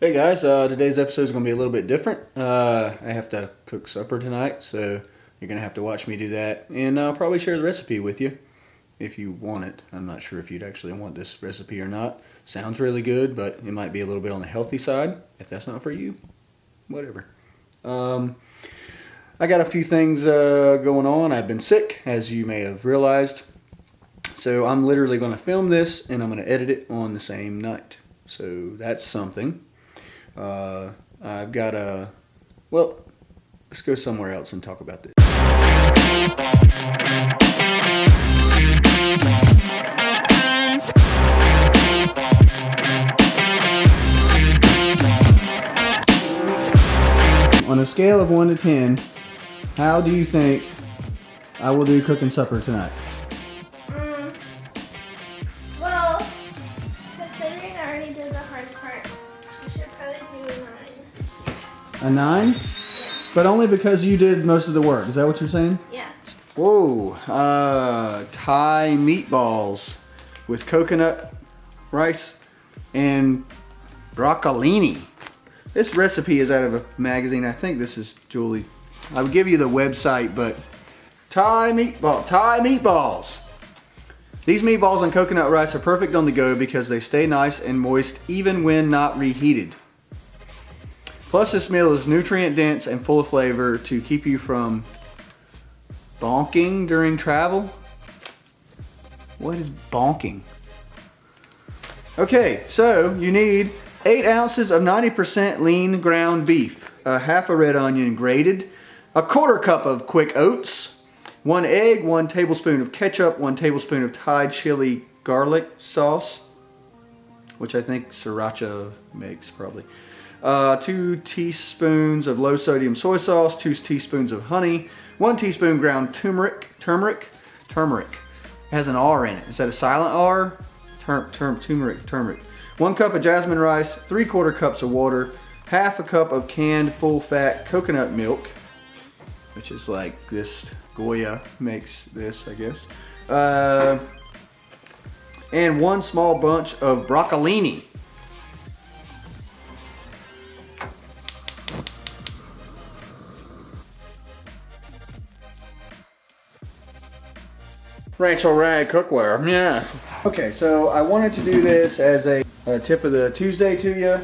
Hey guys, today's episode is going to be a little bit different. I have to cook supper tonight, so you're going to have to watch me do that. And I'll probably share the recipe with you if you want it. I'm not sure if you'd actually want this recipe or not. Sounds really good, but it might be a little bit on the healthy side. If that's not for you, whatever. I got a few things going on. I've been sick, as you may have realized. So I'm literally going to film this and I'm going to edit it on the same night. So that's something. I've got well, let's go somewhere else and talk about this. On a scale of 1 to 10, how do you think I will do cooking supper tonight? Well, considering I already did the hard part, you should probably do a 9. A 9? Yeah. But only because you did most of the work. Is that what you're saying? Yeah. Whoa, Thai meatballs with coconut rice and broccolini. This recipe is out of a magazine. I think this is Julie. I would give you the website, but Thai meatballs. These meatballs and coconut rice are perfect on the go because they stay nice and moist even when not reheated. Plus, this meal is nutrient dense and full of flavor to keep you from bonking during travel. What is bonking? Okay, so you need 8 ounces of 90% lean ground beef, half a red onion grated, a quarter cup of quick oats, 1 egg, 1 tablespoon of ketchup, 1 tablespoon of Thai chili garlic sauce, which I think Sriracha makes probably, 2 teaspoons of low sodium soy sauce, 2 teaspoons of honey, 1 teaspoon ground turmeric. It has an R in it. Is that a silent R? Turmeric. 1 cup of jasmine rice, 3/4 cups of water, half a cup of canned full fat coconut milk, which is like this, Goya makes this, I guess. And 1 small bunch of broccolini. Rancho Rag cookware, yes. Okay, so I wanted to do this as a tip of the Tuesday to you,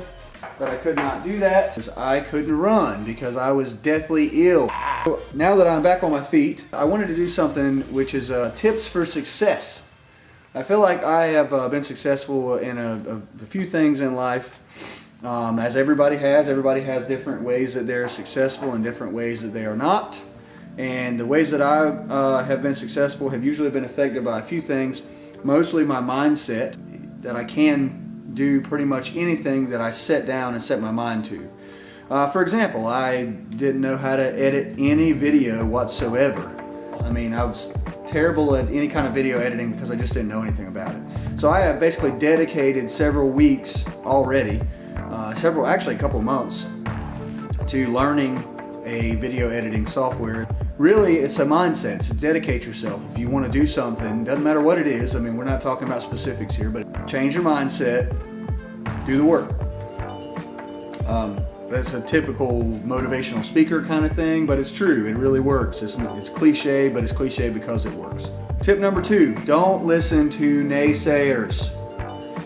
but I could not do that because I couldn't run because I was deathly ill. So now that I'm back on my feet, I wanted to do something which is tips for success. I feel like I have been successful in a few things in life, as everybody has. Everybody has different ways that they're successful and different ways that they are not. And the ways that I have been successful have usually been affected by a few things, mostly my mindset, that I can do pretty much anything that I set down and set my mind to. For example, I didn't know how to edit any video whatsoever. I mean, I was terrible at any kind of video editing because I just didn't know anything about it. So I have basically dedicated several weeks already, actually a couple of months, to learning a video editing software. Really, it's a mindset. So dedicate yourself. If you want to do something, doesn't matter what it is. I mean, we're not talking about specifics here, but change your mindset, do the work. That's a typical motivational speaker kind of thing, but it's true. It really works. It's cliche, but it's cliche because it works. Tip number 2, don't listen to naysayers.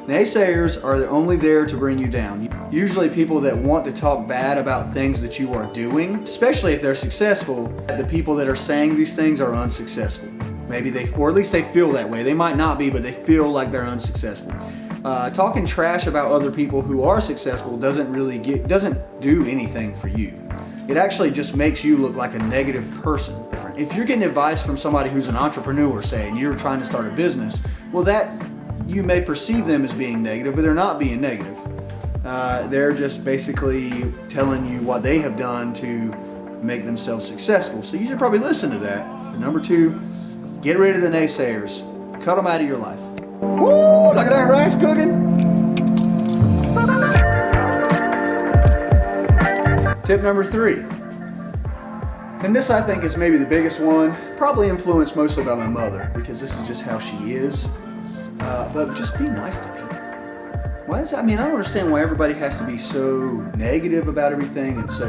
Naysayers are only there to bring you down. Usually people that want to talk bad about things that you are doing, especially if they're successful, the people that are saying these things are unsuccessful. Maybe or at least they feel that way. They might not be, but they feel like they're unsuccessful. Talking trash about other people who are successful doesn't do anything for you. It actually just makes you look like a negative person. If you're getting advice from somebody who's an entrepreneur, say, and you're trying to start a business, well, you may perceive them as being negative, but they're not being negative. They're just basically telling you what they have done to make themselves successful. So you should probably listen to that. But number 2, get rid of the naysayers. Cut them out of your life. Woo! Look at that rice cooking. Tip number 3. And this, I think, is maybe the biggest one. Probably influenced mostly by my mother because this is just how she is. But just be nice to people. Why is that? I mean, I don't understand why everybody has to be so negative about everything and so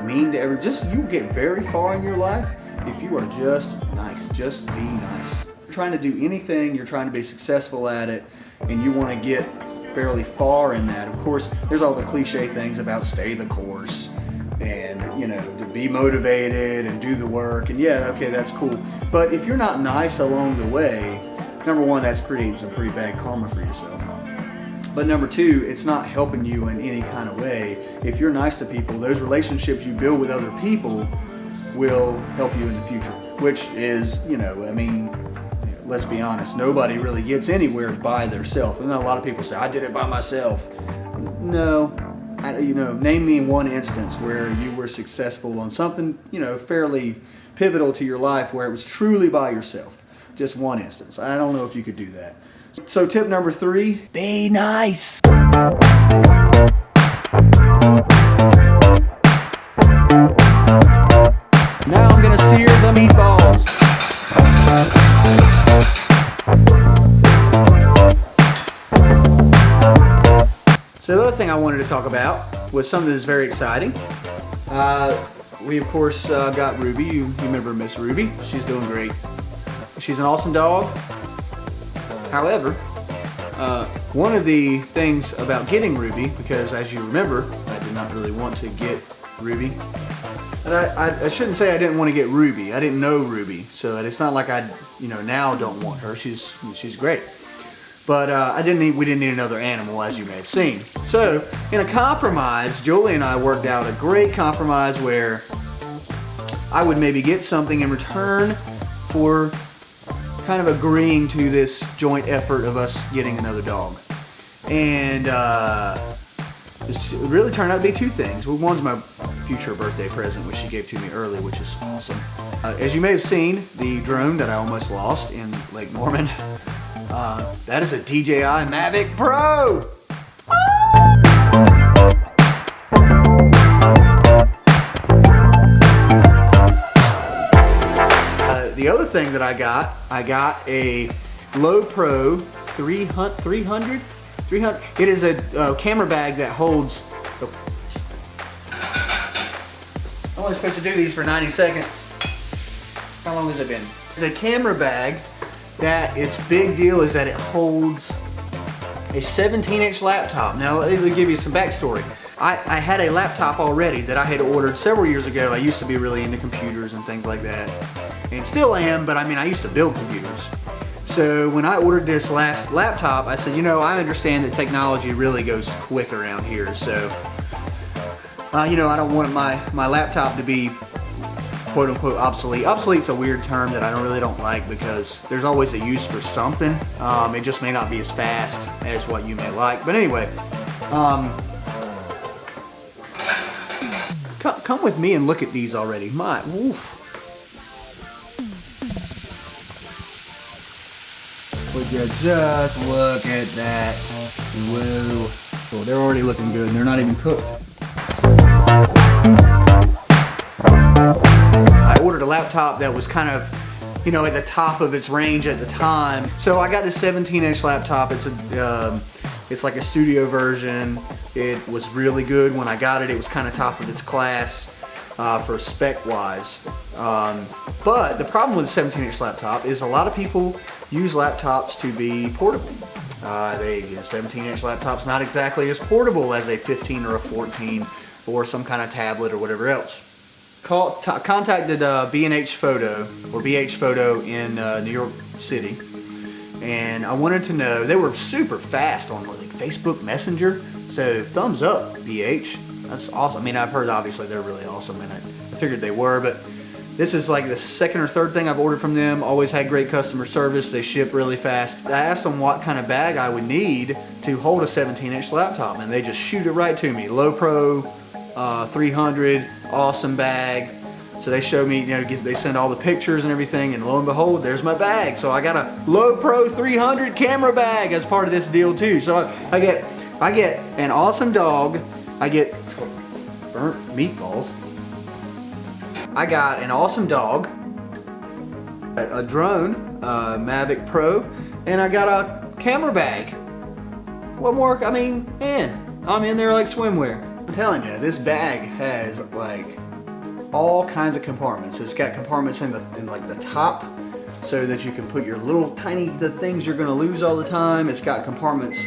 mean to everyone. Just, you get very far in your life if you are just nice. Just be nice. You're trying to do anything, you're trying to be successful at it, and you want to get fairly far in that. Of course, there's all the cliche things about stay the course and, you know, to be motivated and do the work, and yeah, okay, that's cool. But if you're not nice along the way, number one, that's creating some pretty bad karma for yourself. But number two, it's not helping you in any kind of way. If you're nice to people, those relationships you build with other people will help you in the future, which is, you know, I mean, let's be honest, nobody really gets anywhere by themselves. And a lot of people say, I did it by myself. No, you know, name me one instance where you were successful on something, you know, fairly pivotal to your life where it was truly by yourself. Just one instance. I don't know if you could do that. So tip number 3, be nice. Now I'm gonna sear the meatballs. So the other thing I wanted to talk about was something that's very exciting. We of course got Ruby. You remember Miss Ruby? She's doing great. She's an awesome dog. However, one of the things about getting Ruby, because as you remember, I did not really want to get Ruby. And I shouldn't say I didn't want to get Ruby. I didn't know Ruby, so it's not like I, you know, now don't want her. She's great. But we didn't need another animal, as you may have seen. So in a compromise, Julie and I worked out a great compromise where I would maybe get something in return for kind of agreeing to this joint effort of us getting another dog. And it really turned out to be 2 things. One's my future birthday present, which she gave to me early, which is awesome. As you may have seen, the drone that I almost lost in Lake Norman, that is a DJI Mavic Pro! The other thing that I got a LowePro 300. It is a camera bag that holds. I'm only supposed to do these for 90 seconds. How long has it been? It's a camera bag that its big deal is that it holds a 17-inch laptop. Now let me give you some backstory. I had a laptop already that I had ordered several years ago. I used to be really into computers and things like that. And still am, but I mean, I used to build computers. So when I ordered this last laptop, I said, you know, I understand that technology really goes quick around here. So, you know, I don't want my laptop to be quote unquote obsolete. Obsolete's a weird term that I really don't like because there's always a use for something. It just may not be as fast as what you may like. But anyway, come with me and look at these already. My, oof. Would you just look at that? Whoa. Oh, they're already looking good and they're not even cooked. I ordered a laptop that was kind of, you know, at the top of its range at the time. So I got this 17-inch laptop. It's like a studio version. It was really good when I got it. It was kind of top of its class for spec-wise. But the problem with the 17-inch laptop is a lot of people use laptops to be portable. 17-inch laptop's not exactly as portable as a 15 or a 14 or some kind of tablet or whatever else. Contacted B&H Photo or BH Photo in New York City, and I wanted to know, they were super fast on like Facebook Messenger, so thumbs up BH. That's awesome. I mean, I've heard obviously they're really awesome and I figured they were, but this is like the 2nd or 3rd thing I've ordered from them. Always had great customer service. They ship really fast. I asked them what kind of bag I would need to hold a 17-inch laptop, and they just shoot it right to me. LowePro 300, awesome bag. So they show me, you know, they send all the pictures and everything, and lo and behold, there's my bag. So I got a LowePro 300 camera bag as part of this deal too. So I get an awesome dog. I get burnt meatballs. I got an awesome dog, a drone, Mavic Pro, and I got a camera bag. what more? I mean, man, I'm in there like swimwear. I'm telling you, this bag has like all kinds of compartments. It's got compartments in like the top, so that you can put your little tiny the things you're gonna lose all the time. It's got compartments,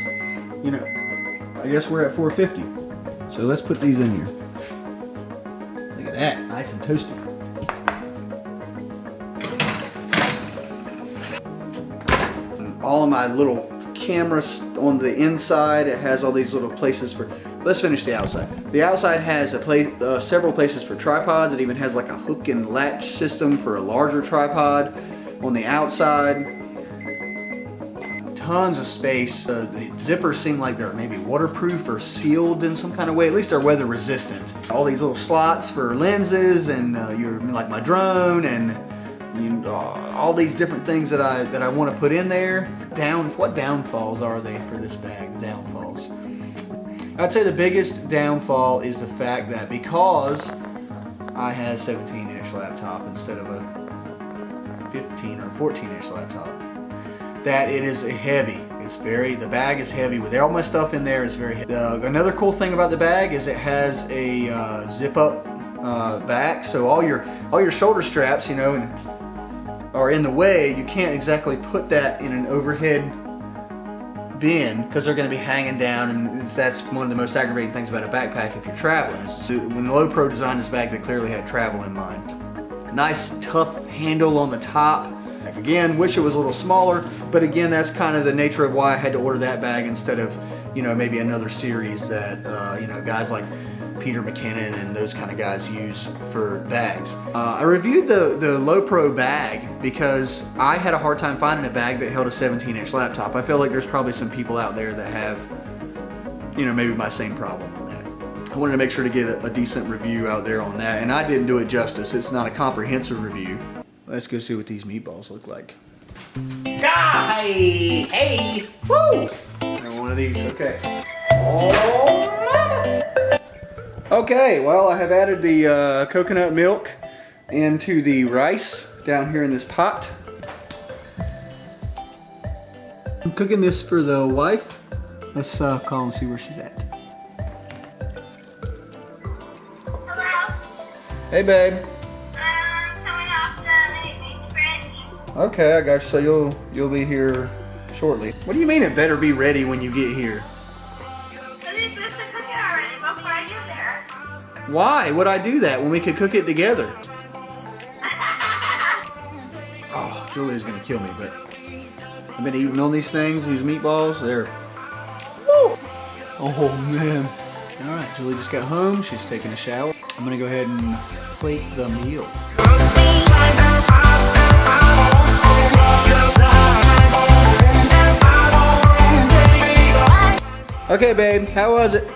you know. I guess we're at 450. So let's put these in here. Look at that, nice and toasty. And all of my little cameras on the inside, it has all these little places for. Let's finish the outside. The outside has several places for tripods. It even has like a hook and latch system for a larger tripod. On the outside, tons of space. The zippers seem like they're maybe waterproof or sealed in some kind of way. At least they're weather resistant. All these little slots for lenses and like my drone and all these different things that I want to put in there. What downfalls are they for this bag? The downfalls. I'd say the biggest downfall is the fact that because I have a 17-inch laptop instead of a 15 or 14-inch laptop, that it is heavy. The bag is heavy. With all my stuff in there, it's very heavy. Another cool thing about the bag is it has a zip up back, so all your shoulder straps, you know, are in the way. You can't exactly put that in an overhead bin because they're going to be hanging down, and that's one of the most aggravating things about a backpack if you're traveling. So when LowePro designed this bag, they clearly had travel in mind. Nice tough handle on the top. Again, wish it was a little smaller, but again, that's kind of the nature of why I had to order that bag instead of, you know, maybe another series that, you know, guys like Peter McKinnon and those kind of guys use for bags. I reviewed the LowePro bag because I had a hard time finding a bag that held a 17-inch laptop. I feel like there's probably some people out there that have, you know, maybe my same problem on that. I wanted to make sure to get a decent review out there on that, and I didn't do it justice. It's not a comprehensive review. Let's go see what these meatballs look like. Hey, hey, woo! And one of these, okay. Oh, mama. Okay, well, I have added the coconut milk into the rice down here in this pot. I'm cooking this for the wife. Let's call and see where she's at. Hello? Hey, babe. Coming off the fridge. Okay, I got you. So you'll be here shortly. What do you mean it better be ready when you get here? Because you're supposed to cook it already before I get there. Why would I do that when we could cook it together? Oh, Julia's gonna kill me, but I've been eating on these things, these meatballs. They're, woo! Oh man. All right, Julie just got home. She's taking a shower. I'm gonna go ahead and plate the meal. Okay, babe, how was it?